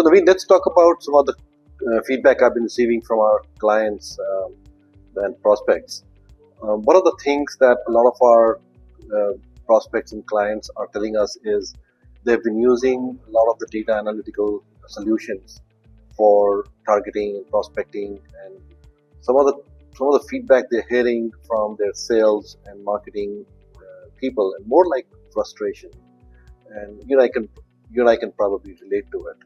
So Naveen, let's talk about some of the feedback I've been receiving from our clients and prospects. One of the things that a lot of our prospects and clients are telling us is they've been using a lot of the data analytical solutions for targeting and prospecting, and some of the feedback they're hearing from their sales and marketing people, and more like frustration. And you and I can probably relate to it.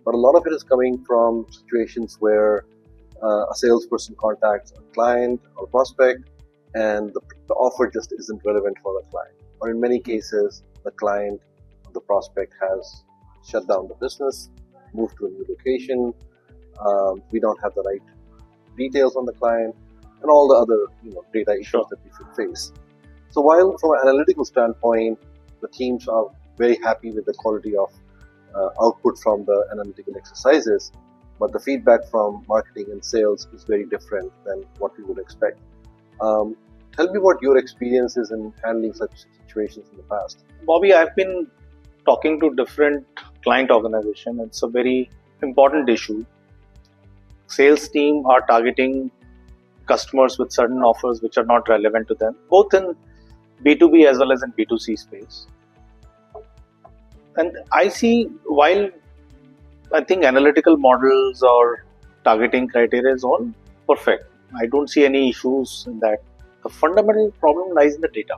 But a lot of it is coming from situations where a salesperson contacts a client or prospect, and the offer just isn't relevant for the client. Or in many cases, the client or the prospect has shut down the business, moved to a new location. We don't have the right details on the client, and all the other data issues that we should face. So while from an analytical standpoint, the teams are very happy with the quality of output from the analytical exercises, but the feedback from marketing and sales is very different than what we would expect. Tell me what your experience is in handling such situations in the past. Bobby, I've been talking to different client organizations. It's a very important issue. Sales team are targeting customers with certain offers which are not relevant to them, both in B2B as well as in B2C space. And I see, while I think analytical models or targeting criteria is all perfect, I don't see any issues in that. The fundamental problem lies in the data.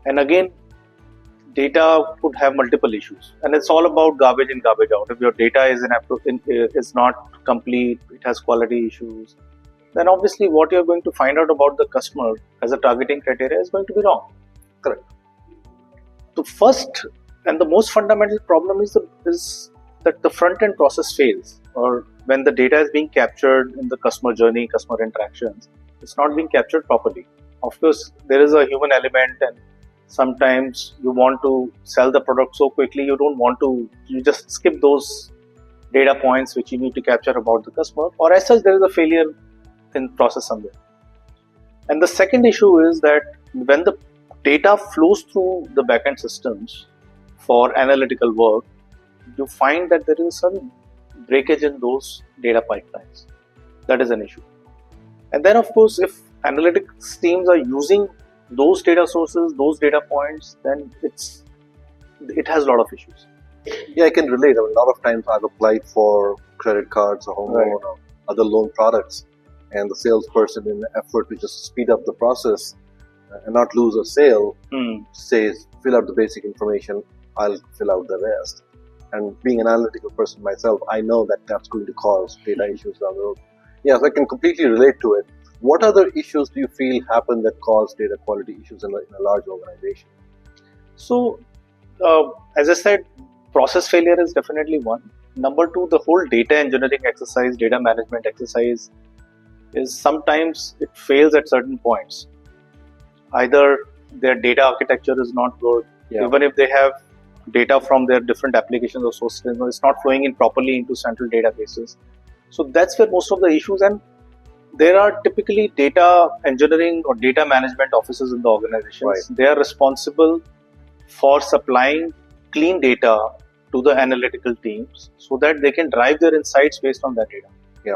And again, data could have multiple issues, and it's all about garbage in, garbage out. If your data is not complete, it has quality issues, then obviously what you're going to find out about the customer as a targeting criteria is going to be wrong. Correct. The first and the most fundamental problem is that the front end process fails, or when the data is being captured in the customer journey, customer interactions, it's not being captured properly. Of course, there is a human element, and sometimes you want to sell the product so quickly, you just skip those data points which you need to capture about the customer, or as such there is a failure in process somewhere. And the second issue is that when the data flows through the backend systems for analytical work, you find that there is some breakage in those data pipelines. That is an issue. And then of course, if analytics teams are using those data sources, those data points, then it has a lot of issues. Yeah, I can relate. A lot of times I've applied for credit cards or home loan or other loan products, and the salesperson, in the effort to just speed up the process and not lose a sale, says, fill out the basic information, I'll fill out the rest. And being an analytical person myself, I know that that's going to cause data issues down the road. Yes, I can completely relate to it. What other issues do you feel happen that cause data quality issues in a large organization? So, as I said, process failure is definitely one. Number two, the whole data engineering exercise, data management exercise is sometimes it fails at certain points. Either their data architecture is not good, even if they have data from their different applications or sources, it's not flowing in properly into central databases. So that's where most of the issues, and there are typically data engineering or data management offices in the organizations. Right. They are responsible for supplying clean data to the analytical teams so that they can drive their insights based on that data. Yeah.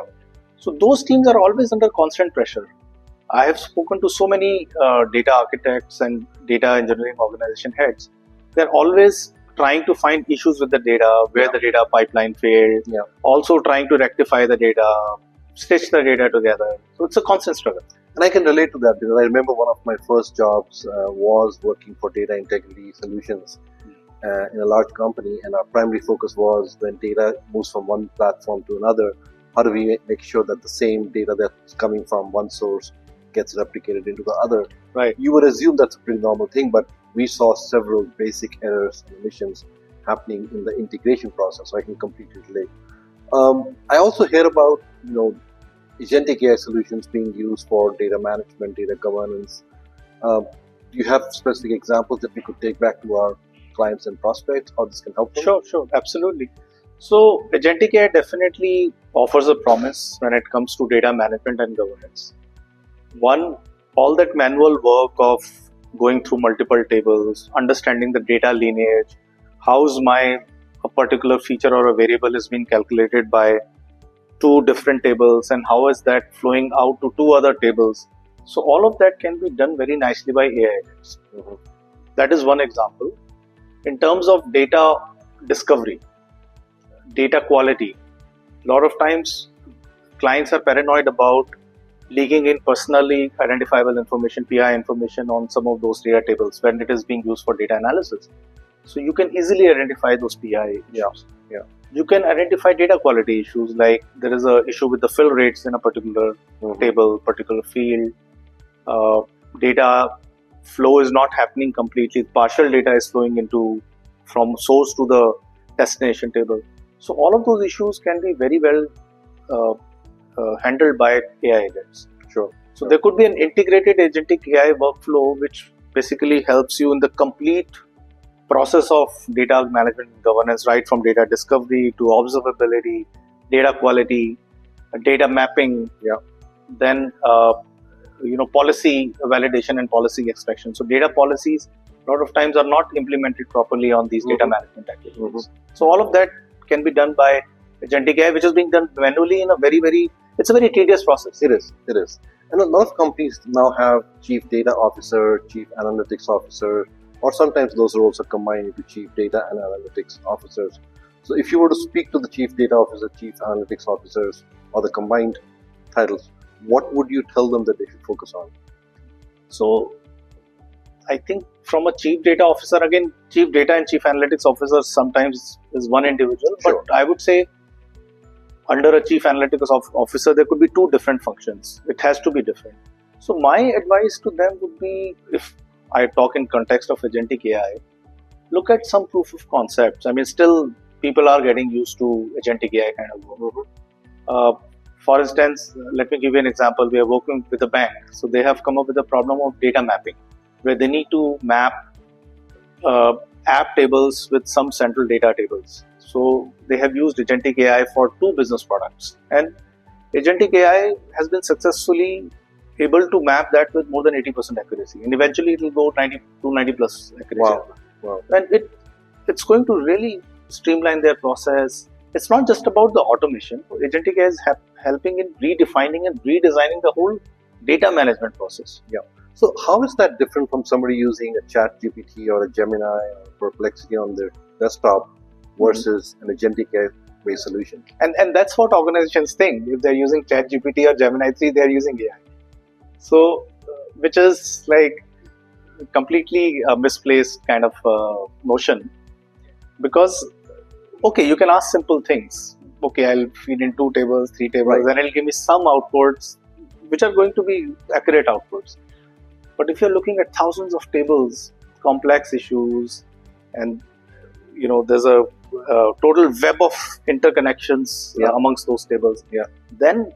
So those teams are always under constant pressure. I have spoken to so many data architects and data engineering organization heads. They're always trying to find issues with the data, where the data pipeline failed, also trying to rectify the data, stitch the data together. So it's a constant struggle. And I can relate to that because I remember one of my first jobs was working for data integrity solutions in a large company, and our primary focus was when data moves from one platform to another, how do we make sure that the same data that's coming from one source gets replicated into the other? Right. You would assume that's a pretty normal thing, but we saw several basic errors and omissions happening in the integration process, so I can completely relate. I also hear about Agentic AI solutions being used for data management, data governance. Do you have specific examples that we could take back to our clients and prospects, how this can help them? Sure, absolutely. So Agentic AI definitely offers a promise when it comes to data management and governance. One, all that manual work of going through multiple tables, understanding the data lineage, how's my a particular feature or a variable is being calculated by two different tables, and how is that flowing out to two other tables. So all of that can be done very nicely by AI agents. That is one example. In terms of data discovery, data quality, a lot of times clients are paranoid about leaking in personally identifiable information, PI information, on some of those data tables when it is being used for data analysis. So you can easily identify those PI issues. Yeah. You can identify data quality issues, like there is an issue with the fill rates in a particular table, particular field. Data flow is not happening completely. Partial data is flowing from source to the destination table. So all of those issues can be very well handled by AI agents. Sure. So there could be an integrated agentic AI workflow which basically helps you in the complete process of data management and governance, right from data discovery to observability, data quality, data mapping, then policy validation and policy extraction. So data policies a lot of times are not implemented properly on these data management activities. So all of that can be done by agentic AI, which is being done manually in a it's a very tedious process. It is. And a lot of companies now have chief data officer, chief analytics officer, or sometimes those roles are combined into chief data and analytics officers. So if you were to speak to the chief data officer, chief analytics officers, or the combined titles, what would you tell them that they should focus on? So I think from a chief data officer, again, chief data and chief analytics officer sometimes is one individual, Sure. But I would say under a chief analytics officer, there could be two different functions. It has to be different. So my advice to them would be, if I talk in context of agentic AI, look at some proof of concepts. I mean, still people are getting used to agentic AI kind of work. For instance, let me give you an example. We are working with a bank. So they have come up with a problem of data mapping, where they need to map app tables with some central data tables. So they have used Agentic AI for two business products. And Agentic AI has been successfully able to map that with more than 80% accuracy. And eventually it will go 90 plus accuracy. Wow. And it's going to really streamline their process. It's not just about the automation. Agentic AI is helping in redefining and redesigning the whole data management process. Yeah. So how is that different from somebody using a ChatGPT or a Gemini or Perplexity on their desktop versus an Agentic AI-based solution? And that's what organizations think. If they're using ChatGPT or Gemini 3, they're using AI. So, which is like completely a misplaced kind of notion. Because, okay, you can ask simple things. Okay, I'll feed in 2 tables, 3 tables, and it'll give me some outputs, which are going to be accurate outputs. But if you're looking at thousands of tables, complex issues, and there's a total web of interconnections amongst those tables, then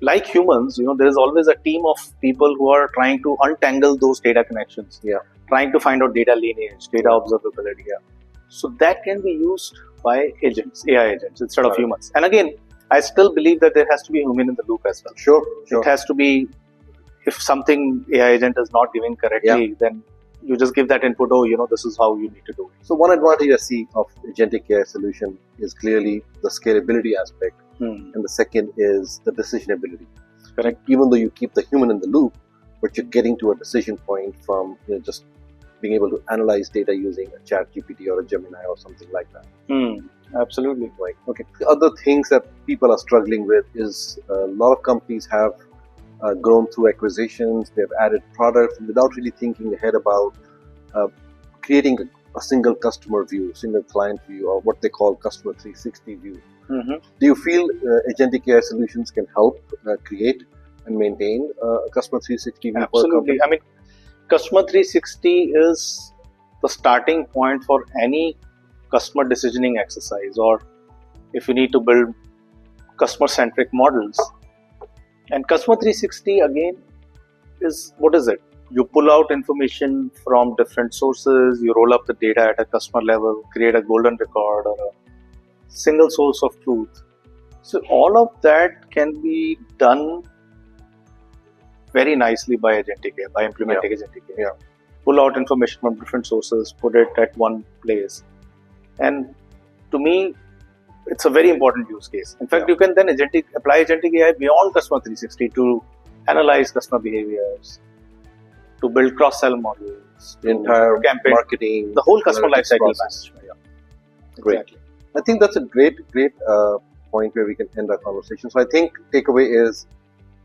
like humans, there is always a team of people who are trying to untangle those data connections, trying to find out data lineage, data observability. So that can be used by agents, AI agents, instead of humans. And again, I still believe that there has to be a human in the loop as well. Sure. It has to be, if something AI agent is not giving correctly, then you just give that input, this is how you need to do it. So one advantage I see of Agentic AI solution is clearly the scalability aspect. And the second is the decision ability. Correct. Even though you keep the human in the loop, but you're getting to a decision point from just being able to analyze data using a ChatGPT or a Gemini or something like that. Absolutely. Right. Okay. The other things that people are struggling with is a lot of companies have grown through acquisitions. They've added products without really thinking ahead about creating a single customer view, single client view, or what they call customer 360 view. Do you feel Agentic AI solutions can help create and maintain a customer 360 view? Absolutely. I mean, customer 360 is the starting point for any customer decisioning exercise, or if you need to build customer-centric models. And customer 360 again is, what is it? You pull out information from different sources, you roll up the data at a customer level, create a golden record or a single source of truth. So all of that can be done very nicely by Agentic AI, by implementing Agentic AI. Pull out information from different sources, put it at one place. And to me, it's a very important use case. In fact, Yeah. you can then apply Agentic AI beyond Customer 360 to analyze customer behaviors, to build cross-sell models, The entire campaign, marketing, the whole customer analytics lifecycle process. management. Yeah. Great. Exactly. I think that's a great point where we can end our conversation. So I think takeaway is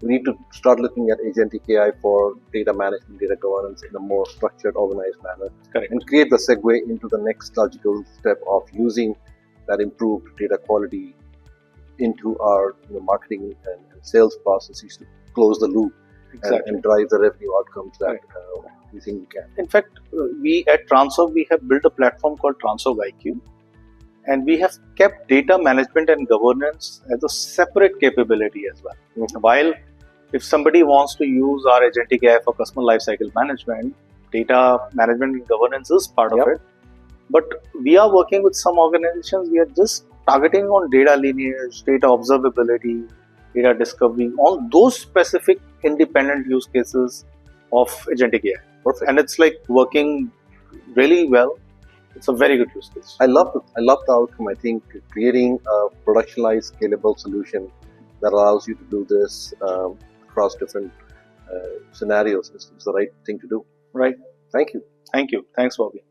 we need to start looking at Agentic AI for data management, data governance in a more structured, organized manner, Correct. and create the segue into the next logical step of using that improved data quality into our marketing and sales processes to close the loop and drive the revenue outcomes that we think we can. In fact, we at Transorg, we have built a platform called Transorg IQ, and we have kept data management and governance as a separate capability as well. Mm-hmm. While if somebody wants to use our Agentic AI for customer lifecycle management, data management and governance is part of it. But we are working with some organizations, we are just targeting on data lineage, data observability, data discovery, on those specific independent use cases of Agentic AI. Perfect. And it's like working really well. It's a very good use case. I love the outcome. I think creating a productionized, scalable solution that allows you to do this across different scenarios is the right thing to do. Right. Thank you. Thank you. Thanks, Bobby.